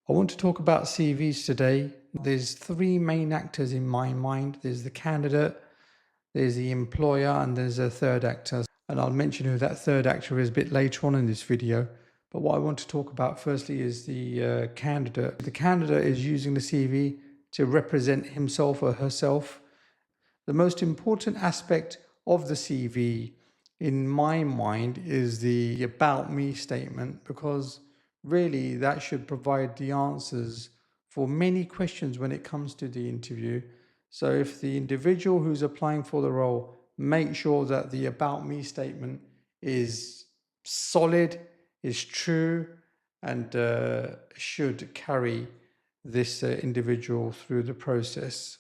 I want to talk about CVs today. There's three main actors in my mind. There's the candidate, there's the employer, and there's a third actor. And I'll mention who that third actor is a bit later on in this video. But what I want to talk about firstly is the candidate. The candidate is using the CV to represent himself or herself. The most important aspect of the CV in my mind is the about me statement, because really that should provide the answers for many questions when it comes to the interview. So if the individual who's applying for the role makes sure that the about me statement is solid, is true, and should carry this individual through the process.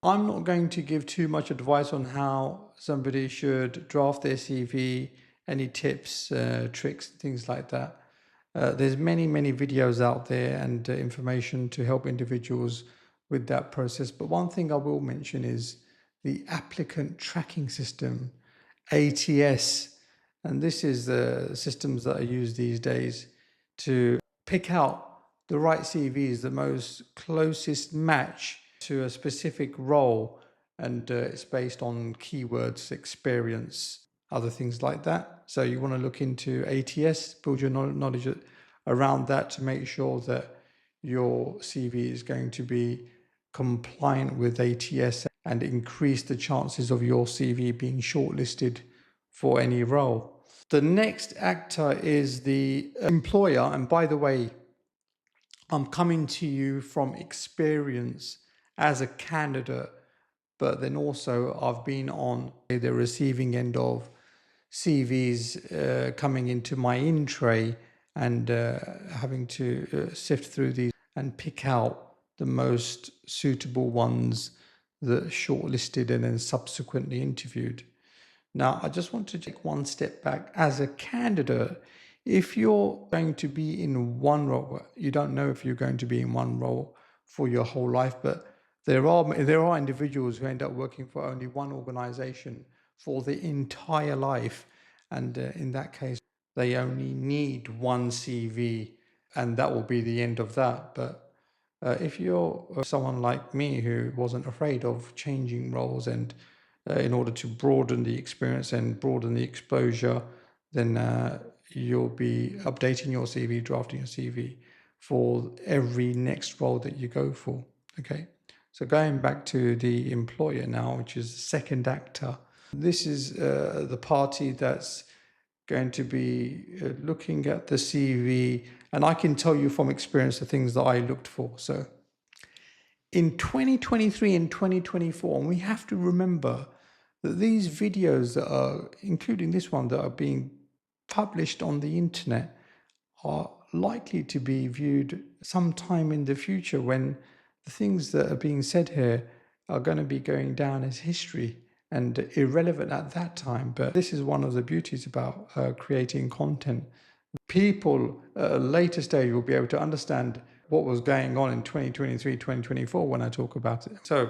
I'm not going to give too much advice on how somebody should draft their CV, any tips, tricks, things like that. There's many videos out there and information to help individuals with that process. But one thing I will mention is the applicant tracking system, ATS. And this is the systems that are used these days to pick out the right CVs, the most closest match to a specific role, and it's based on keywords, experience, other things like that. So you want to look into ATS, build your knowledge around that to make sure that your CV is going to be compliant with ATS and increase the chances of your CV being shortlisted for any role. The next actor is the employer, and by the way, I'm coming to you from experience as a candidate, but then also I've been on the receiving end of CVs coming into my in tray and having to sift through these and pick out the most suitable ones that are shortlisted and then subsequently interviewed. Now, I just want to take one step back. As a candidate, if you're going to be in one role, you don't know if you're going to be in one role for your whole life, but there are individuals who end up working for only one organization for the entire life. And in that case, they only need one CV, and that will be the end of that. But if you're someone like me who wasn't afraid of changing roles and in order to broaden the experience and broaden the exposure, then you'll be updating your CV, drafting your CV for every next role that you go for. Okay, so going back to the employer now, which is the second actor. This is the party that's going to be looking at the CV, and I can tell you from experience the things that I looked for. So in 2023 and 2024, and we have to remember that these videos that are, including this one, that are being published on the internet are likely to be viewed sometime in the future when the things that are being said here are going to be going down as history and irrelevant at that time. But this is one of the beauties about creating content. People at a later stage will be able to understand what was going on in 2023, 2024 when I talk about it. So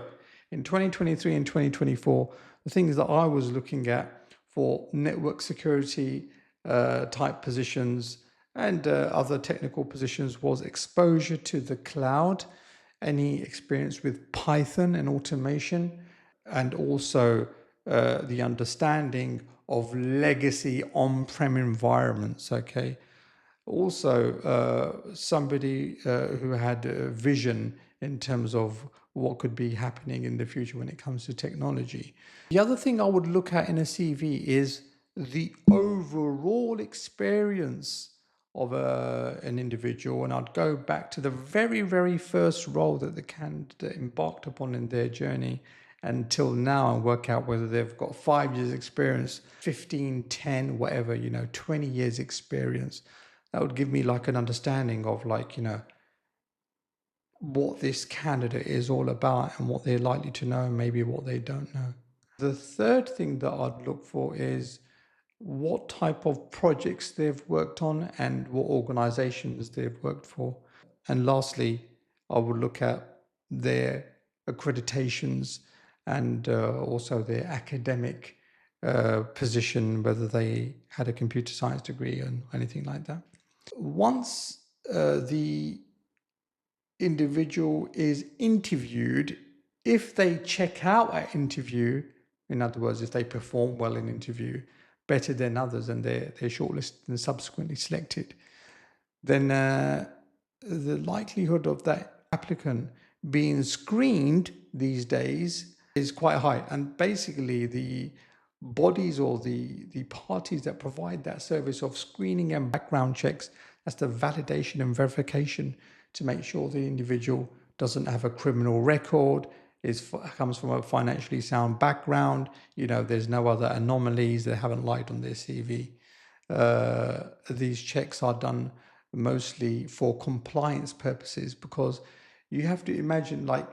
in 2023 and 2024, the things that I was looking at for network security type positions and other technical positions was exposure to the cloud, any experience with Python and automation, and also the understanding of legacy on-prem environments, okay? Also, somebody who had a vision in terms of what could be happening in the future when it comes to technology. The other thing I would look at in a CV is the overall experience of an individual, and I'd go back to the very first role that the candidate embarked upon in their journey until now and work out whether they've got 5 years experience, 15, 10, whatever, 20 years experience. That would give me like an understanding of what this candidate is all about and what they're likely to know and maybe what they don't know. The third thing that I'd look for is what type of projects they've worked on and what organizations they've worked for. And lastly, I would look at their accreditations and also their academic position, whether they had a computer science degree or anything like that. Once the individual is interviewed, if they check out at interview, in other words, if they perform well in interview, better than others, and they're shortlisted and subsequently selected, then the likelihood of that applicant being screened these days is quite high. And basically the bodies or the parties that provide that service of screening and background checks, that's the validation and verification to make sure the individual doesn't have a criminal record, comes from a financially sound background, there's no other anomalies, they haven't lied on their CV. These checks are done mostly for compliance purposes, because you have to imagine, like,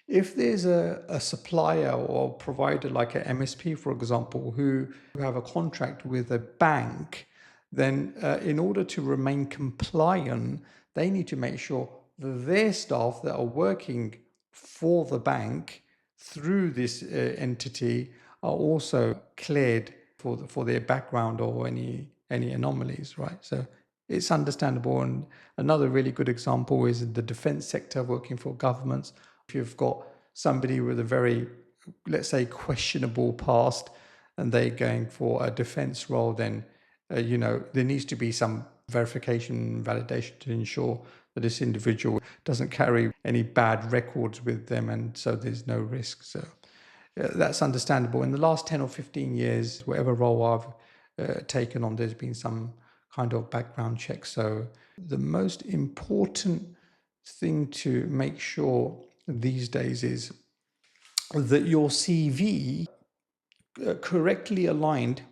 if there's a supplier or provider like an MSP, for example, who have a contract with a bank, then in order to remain compliant, they need to make sure that their staff that are working for the bank through this entity are also cleared for their background or any anomalies, right? So it's understandable. And another really good example is the defense sector, working for governments. If you've got somebody with a very, let's say, questionable past, and they're going for a defense role, then there needs to be some verification, validation to ensure that this individual doesn't carry any bad records with them, and so there's no risk. So that's understandable. In the last 10 or 15 years, whatever role I've taken on, there's been some kind of background check. So the most important thing to make sure these days is that your CV correctly aligned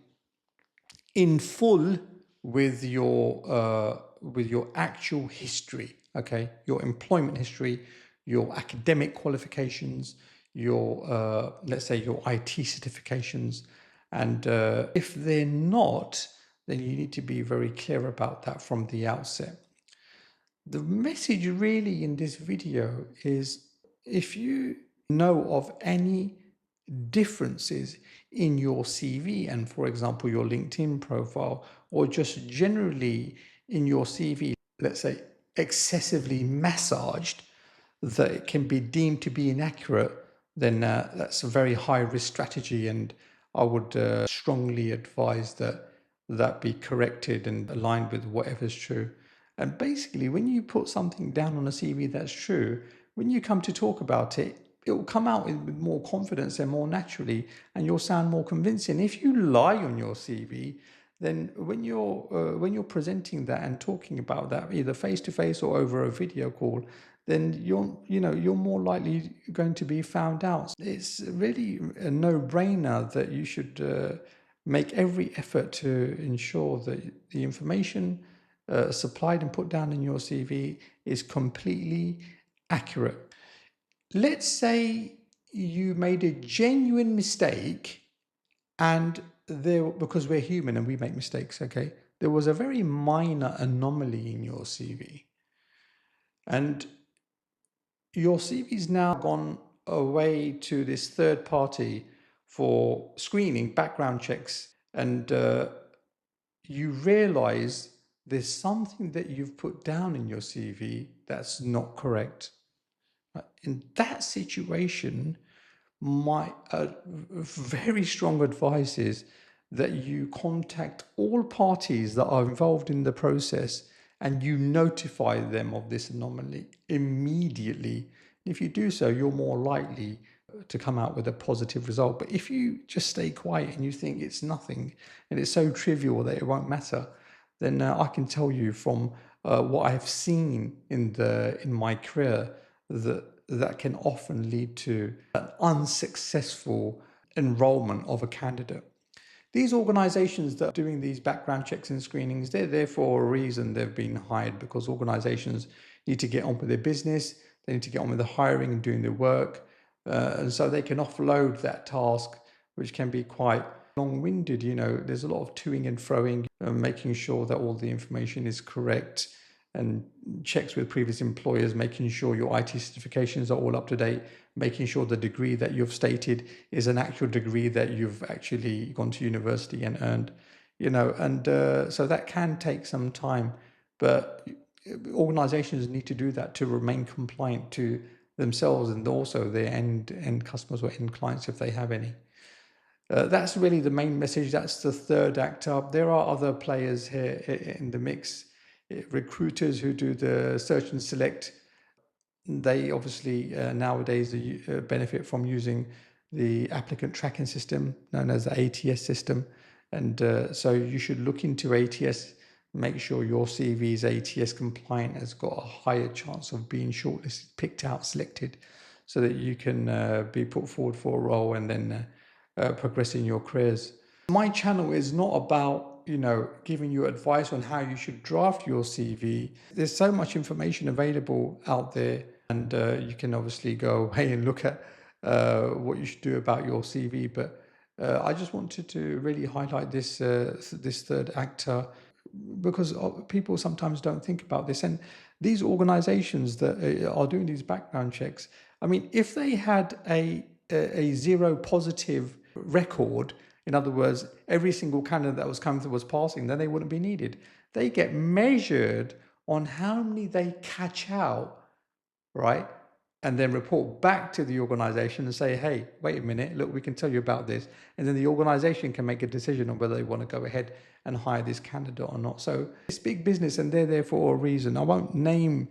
in full with your actual history, okay? Your employment history, your academic qualifications, your let's say your IT certifications, and if they're not, then you need to be very clear about that from the outset. The message really in this video is, if you know of any differences in your CV and, for example, your LinkedIn profile, or just generally in your CV, let's say excessively massaged, that it can be deemed to be inaccurate, then that's a very high risk strategy, and I would strongly advise that be corrected and aligned with whatever's true. And basically, when you put something down on a CV that's true, when you come to talk about it, it will come out with more confidence and more naturally, and you'll sound more convincing. If you lie on your CV, then when you're presenting that and talking about that, either face to face or over a video call, then you're more likely going to be found out. It's really a no-brainer that you should make every effort to ensure that the information supplied and put down in your CV is completely accurate. Let's say you made a genuine mistake, and because we're human and we make mistakes, okay? There was a very minor anomaly in your CV, and your CV's now gone away to this third party for screening, background checks, and you realize there's something that you've put down in your CV that's not correct. In that situation, my very strong advice is that you contact all parties that are involved in the process and you notify them of this anomaly immediately. If you do so, you're more likely to come out with a positive result. But if you just stay quiet and you think it's nothing and it's so trivial that it won't matter, then I can tell you from what I've seen in my career, that can often lead to an unsuccessful enrollment of a candidate. These organizations that are doing these background checks and screenings, they're there for a reason. They've been hired because organizations need to get on with their business. They need to get on with the hiring and doing their work. And so they can offload that task, which can be quite long-winded. There's a lot of toing and froing, making sure that all the information is correct, and checks with previous employers, making sure your IT certifications are all up to date, making sure the degree that you've stated is an actual degree that you've actually gone to university and earned, and so that can take some time. But organizations need to do that to remain compliant to themselves and also their end customers or end clients if they have any. That's really the main message. That's the third actor. There are other players here in the mix. Recruiters who do the search and select, they obviously nowadays benefit from using the applicant tracking system known as the ATS system. And so you should look into ATS, make sure your CV is ATS compliant, has got a higher chance of being shortlisted, picked out, selected, so that you can be put forward for a role and then progress in your careers. My channel is not about, giving you advice on how you should draft your CV. There's so much information available out there, and you can obviously go away and look at what you should do about your CV. But I just wanted to really highlight this third actor, because people sometimes don't think about this. And these organizations that are doing these background checks, I mean, if they had a zero positive record, in other words, every single candidate that was coming through was passing, then they wouldn't be needed. They get measured on how many they catch out, right? And then report back to the organization and say, hey, wait a minute, look, we can tell you about this. And then the organization can make a decision on whether they want to go ahead and hire this candidate or not. So it's big business and they're there for a reason. I won't name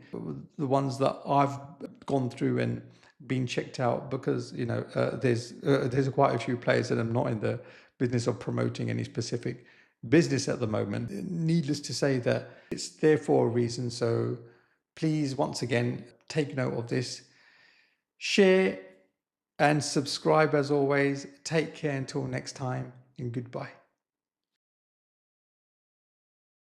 the ones that I've gone through and been checked out, because there's quite a few players that are not in the business of promoting any specific business at the moment. Needless to say that it's there for a reason. So please, once again, take note of this, share and subscribe as always. Take care until next time, and goodbye.